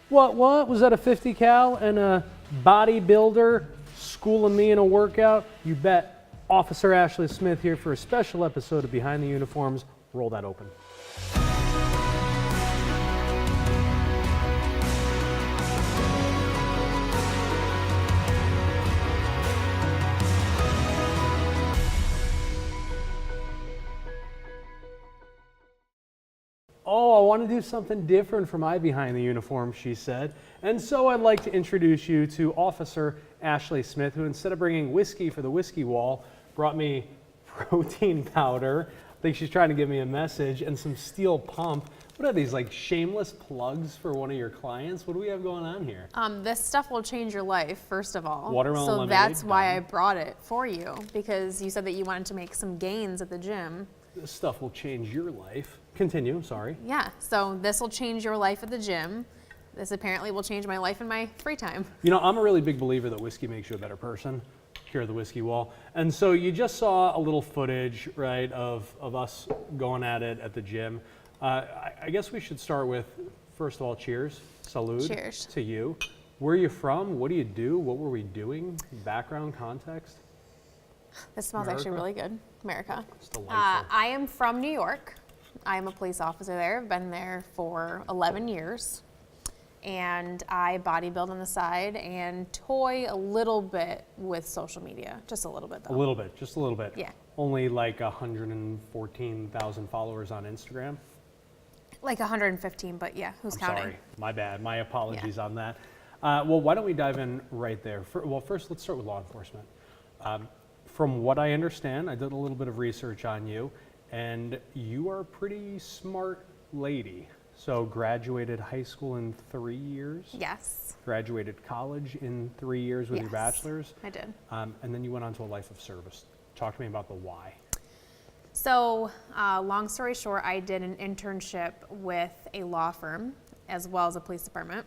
What was that, a 50 cal and a bodybuilder schooling me in a workout? You bet. Officer Ashley Smith here for a special episode of Behind the Uniforms. Roll that open. Oh, I want to do something different for my Behind the Uniform, she said. And so I'd like to introduce you to Officer Ashley Smith, who instead of bringing whiskey for the whiskey wall, brought me protein powder. I think she's trying to give me a message, and some steel pump. What are these, like shameless plugs for one of your clients? What do we have going on here? This stuff will change your life, first of all. Watermelon so lemonade, that's why I brought it for you, because you said that you wanted to make some gains at the gym. This stuff will change your life. Continue, sorry. Yeah, so this will change your life at the gym. This apparently will change my life in my free time. You know, I'm a really big believer that whiskey makes you a better person. Here at the whiskey wall. And so you just saw a little footage, right, of us going at it at the gym. I guess we should start with, first of all, cheers. Salud. Cheers. To you. Where are you from? What do you do? What were we doing? Background, context? This smells America? actually really good. America. It's delightful. I am from New York. I am a police officer there. I've been there for 11 years. And I bodybuild on the side and toy a little bit with social media. Just a little bit, though. A little bit, just a little bit. Yeah. Only like 114,000 followers on Instagram. Like 115, but yeah, who's counting? Sorry, my bad. My apologies on that. Well, why don't we dive in right there? Well, first, let's start with law enforcement. From what I understand, I did a little bit of research on you, and you are a pretty smart lady. So graduated high school in 3 years? Yes. Graduated college in 3 years with your bachelor's? I did. And then you went on to a life of service. Talk to me about the why. So, long story short, I did an internship with a law firm as well as a police department.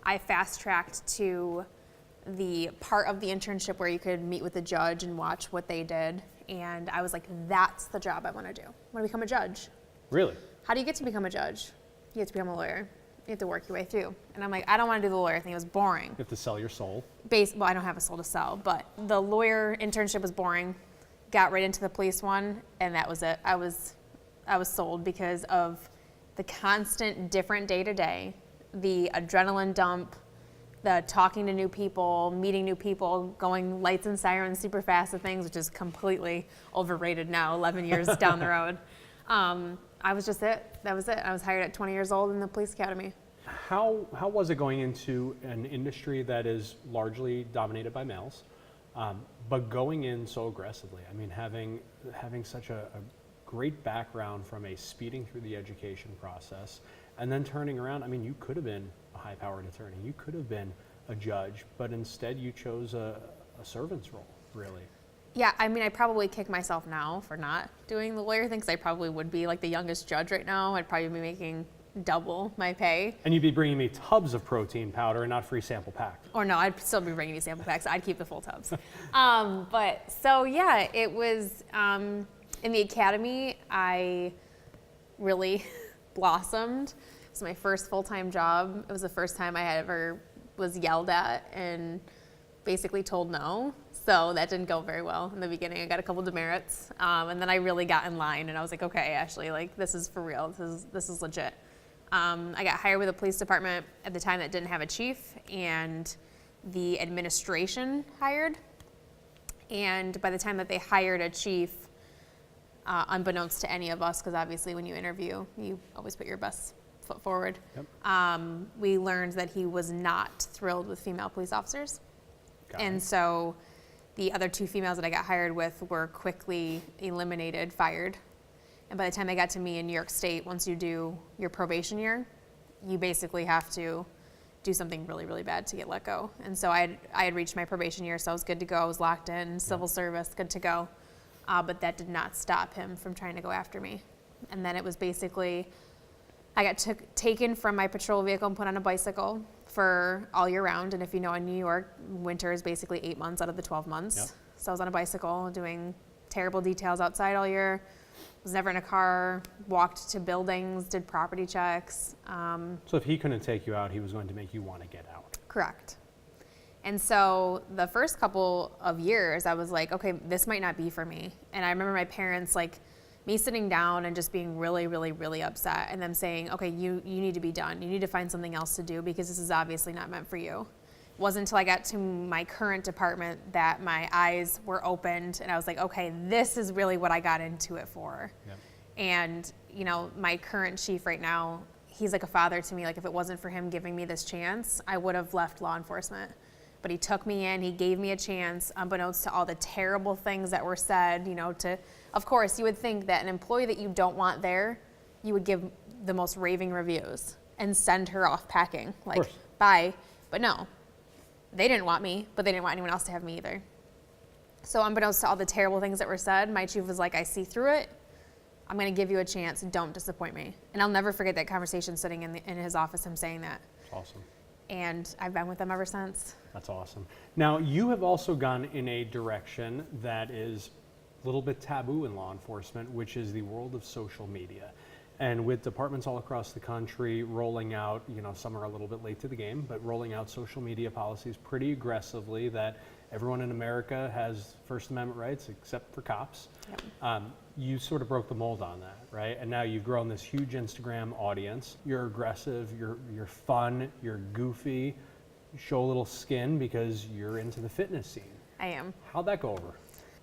I fast-tracked to the part of the internship where you could meet with the judge and watch what they did. And I was like, that's the job I want to do. I want to become a judge. Really? How do you get to become a judge? You have to become a lawyer. You have to work your way through. And I'm like, I don't want to do the lawyer thing. It was boring. You have to sell your soul. Well, I don't have a soul to sell, but the lawyer internship was boring. Got right into the police one, and that was it. I was sold because of the constant different day to day, the adrenaline dump, the talking to new people, meeting new people, going lights and sirens super fast at things, which is completely overrated now, 11 years down the road. I was just it. That was it. I was hired at 20 years old in the police academy. How was it going into an industry that is largely dominated by males, but going in so aggressively? I mean, having such a great background from a speeding through the education process, and then turning around. I mean, you could have been a high-powered attorney. You could have been a judge, but instead you chose a servant's role, really. Yeah, I mean, I probably kick myself now for not doing the lawyer thing, because I probably would be like the youngest judge right now. I'd probably be making double my pay. And you'd be bringing me tubs of protein powder and not free sample pack. Or no, I'd still be bringing you sample packs. I'd keep the full tubs. But so yeah, it was in the academy, I really blossomed. It was my first full-time job. It was the first time I had ever was yelled at and basically told no. So that didn't go very well in the beginning. I got a couple demerits, and then I really got in line, and I was like, okay, Ashley, like this is for real. This is legit. I got hired with a police department at the time that didn't have a chief, and the administration hired. And by the time that they hired a chief, unbeknownst to any of us, because obviously when you interview, you always put your best foot forward. Yep. We learned that he was not thrilled with female police officers. And so the other two females that I got hired with were quickly eliminated, fired. And by the time they got to me in New York State, once you do your probation year, you basically have to do something really, really bad to get let go. And so I had reached my probation year, so I was good to go. I was locked in, civil service, good to go. But that did not stop him from trying to go after me. And then it was basically, I got taken from my patrol vehicle and put on a bicycle for all year round. And if you know, in New York, winter is basically 8 months out of the 12 months. Yep. So I was on a bicycle doing terrible details outside all year, was never in a car, walked to buildings, did property checks. So if he couldn't take you out, he was going to make you want to get out. Correct. And so the first couple of years, I was like, okay, this might not be for me. And I remember my parents, like, me sitting down and just being really, really, really upset, and them saying, okay, you need to be done. You need to find something else to do because this is obviously not meant for you. It wasn't until I got to my current department that my eyes were opened, and I was like, okay, this is really what I got into it for. Yep. And, you know, my current chief right now, he's like a father to me. Like, if it wasn't for him giving me this chance, I would have left law enforcement. But he took me in, he gave me a chance, unbeknownst to all the terrible things that were said, you know, of course, you would think that an employee that you don't want there, you would give the most raving reviews and send her off packing, like, bye. But no, they didn't want me, but they didn't want anyone else to have me either. So unbeknownst to all the terrible things that were said, my chief was like, I see through it. I'm gonna give you a chance, don't disappoint me. And I'll never forget that conversation sitting in his office, him saying that. Awesome. And I've been with them ever since. That's awesome. Now, you have also gone in a direction that is a little bit taboo in law enforcement, which is the world of social media. And with departments all across the country rolling out, you know, some are a little bit late to the game, but rolling out social media policies pretty aggressively that everyone in America has First Amendment rights except for cops. Yep. You sort of broke the mold on that, right? And now you've grown this huge Instagram audience. You're aggressive, you're fun, you're goofy, you show a little skin because you're into the fitness scene. I am. How'd that go over?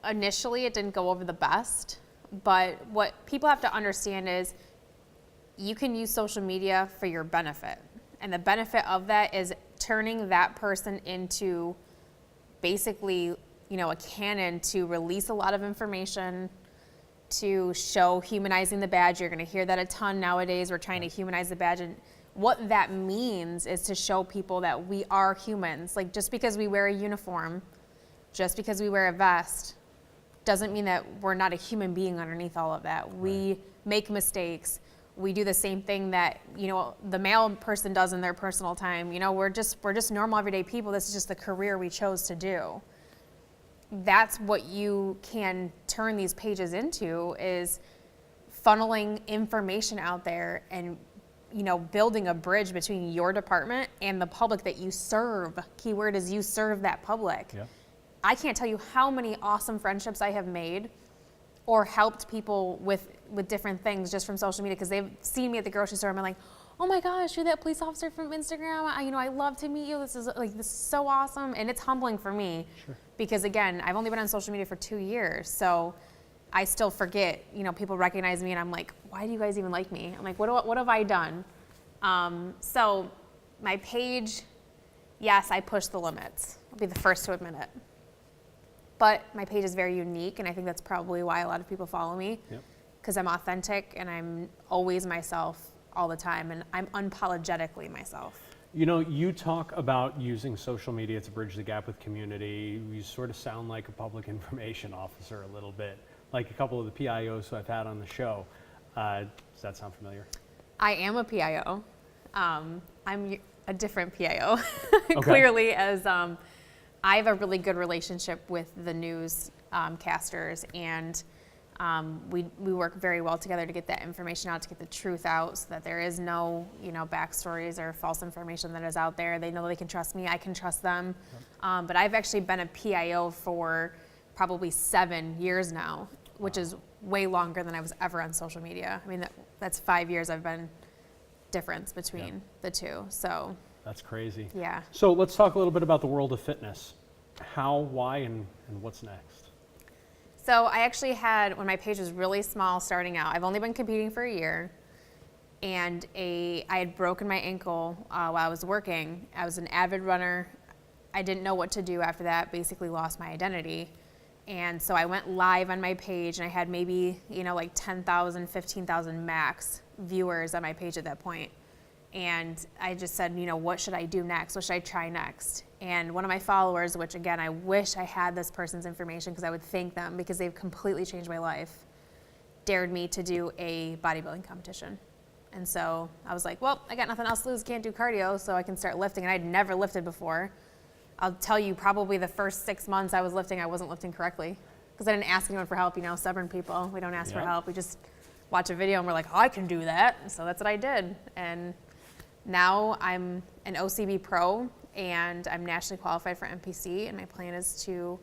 Initially, it didn't go over the best, but what people have to understand is you can use social media for your benefit. And the benefit of that is turning that person into basically, you know, a cannon to release a lot of information, to show humanizing the badge. You're going to hear that a ton nowadays. We're trying to humanize the badge. And what that means is to show people that we are humans. Like, just because we wear a uniform, just because we wear a vest, doesn't mean that we're not a human being underneath all of that. We make mistakes. We do the same thing that, you know, the male person does in their personal time. You know, we're just normal everyday people. This is just the career we chose to do. That's what you can turn these pages into, is funneling information out there and, you know, building a bridge between your department and the public that you serve. Keyword is you serve that public. Yeah. I can't tell you how many awesome friendships I have made or helped people with different things just from social media, because they've seen me at the grocery store and been like, oh my gosh, you're that police officer from Instagram. I love to meet you. This is so awesome. And it's humbling for me. Sure. Because again, I've only been on social media for 2 years. So I still forget, you know, people recognize me and I'm like, why do you guys even like me? I'm like, what have I done? So my page, yes, I push the limits. I'll be the first to admit it. But my page is very unique, and I think that's probably why a lot of people follow me. Yep. Because I'm authentic and I'm always myself all the time, and I'm unapologetically myself. You know, you talk about using social media to bridge the gap with community. You sort of sound like a public information officer a little bit, like a couple of the PIOs who I've had on the show. Does that sound familiar? I am a PIO. I'm a different PIO, Okay. clearly, as I have a really good relationship with the news casters, and we work very well together to get that information out, to get the truth out, so that there is no, you know, backstories or false information that is out there. They know they can trust me, I can trust them. But I've actually been a PIO for probably 7 years now, which is way longer than I was ever on social media. I mean, that's 5 years I've been difference between the two. So That's crazy. yeah. So let's talk a little bit about the world of fitness. How, why, and what's next? So I actually had, when my page was really small starting out, I've only been competing for a year, and I had broken my ankle while I was working. I was an avid runner. I didn't know what to do after that, basically lost my identity. And so I went live on my page, and I had maybe, you know, like 10,000, 15,000 max viewers on my page at that point. And I just said, you know, what should I do next? What should I try next? And one of my followers, which again, I wish I had this person's information because I would thank them because they've completely changed my life, dared me to do a bodybuilding competition. And so I was like, well, I got nothing else to lose, can't do cardio, so I can start lifting. And I'd never lifted before. I'll tell you, probably the first 6 months I was lifting, I wasn't lifting correctly because I didn't ask anyone for help. You know, stubborn people, we don't ask for Yep. help. We just watch a video and we're like, oh, I can do that. So that's what I did. And now I'm an OCB pro and I'm nationally qualified for NPC, and my plan is to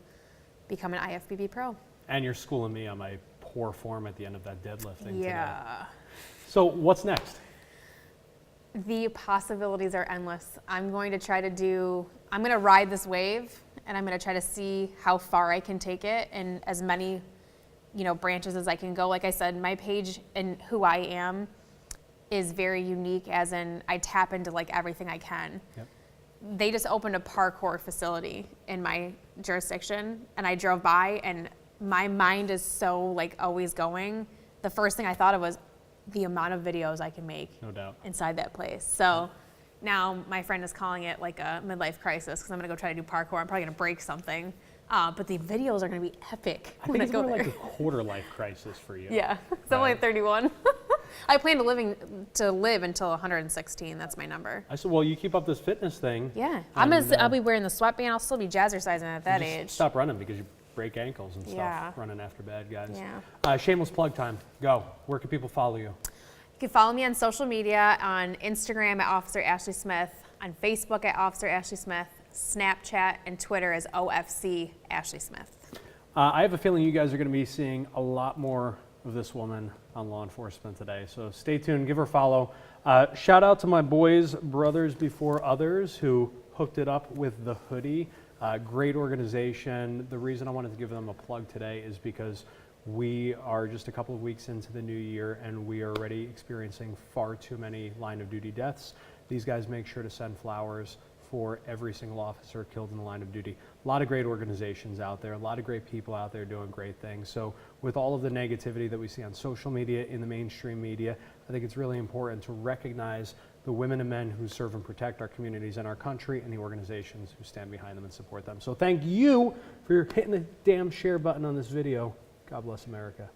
become an IFBB pro. And you're schooling me on my poor form at the end of that deadlifting today. Yeah. So what's next? The possibilities are endless. I'm going to ride this wave, and I'm going to try to see how far I can take it in as many, branches as I can go. Like I said, my page and who I am is very unique, as in I tap into like everything I can. Yep. They just opened a parkour facility in my jurisdiction, and I drove by, and my mind is so like always going. The first thing I thought of was the amount of videos I can make No doubt. inside that place. So now my friend is calling it like a midlife crisis, because I'm gonna go try to do parkour. I'm probably gonna break something, but the videos are gonna be epic I when think I it's go more there. like a quarter life crisis for you. Yeah, so I'm only Right. 31. I plan to live until 116. That's my number. I said, well, you keep up this fitness thing. Yeah, and, I'll be wearing the sweatband. I'll still be jazzercising at that you just age. Stop running because you break ankles and stuff. Yeah. Running after bad guys. Yeah. Shameless plug time. Go. Where can people follow you? You can follow me on social media, on Instagram at Officer Ashley Smith, on Facebook at Officer Ashley Smith, Snapchat and Twitter as OFC Ashley Smith. I have a feeling you guys are going to be seeing a lot more of this woman on law enforcement today. So stay tuned, give her a follow. Shout out to my boys, Brothers Before Others, who hooked it up with the hoodie. Great organization. The reason I wanted to give them a plug today is because we are just a couple of weeks into the new year, and we are already experiencing far too many line of duty deaths. These guys make sure to send flowers for every single officer killed in the line of duty. A lot of great organizations out there, a lot of great people out there doing great things. So with all of the negativity that we see on social media, in the mainstream media, I think it's really important to recognize the women and men who serve and protect our communities and our country, and the organizations who stand behind them and support them. So thank you for hitting the damn share button on this video. God bless America.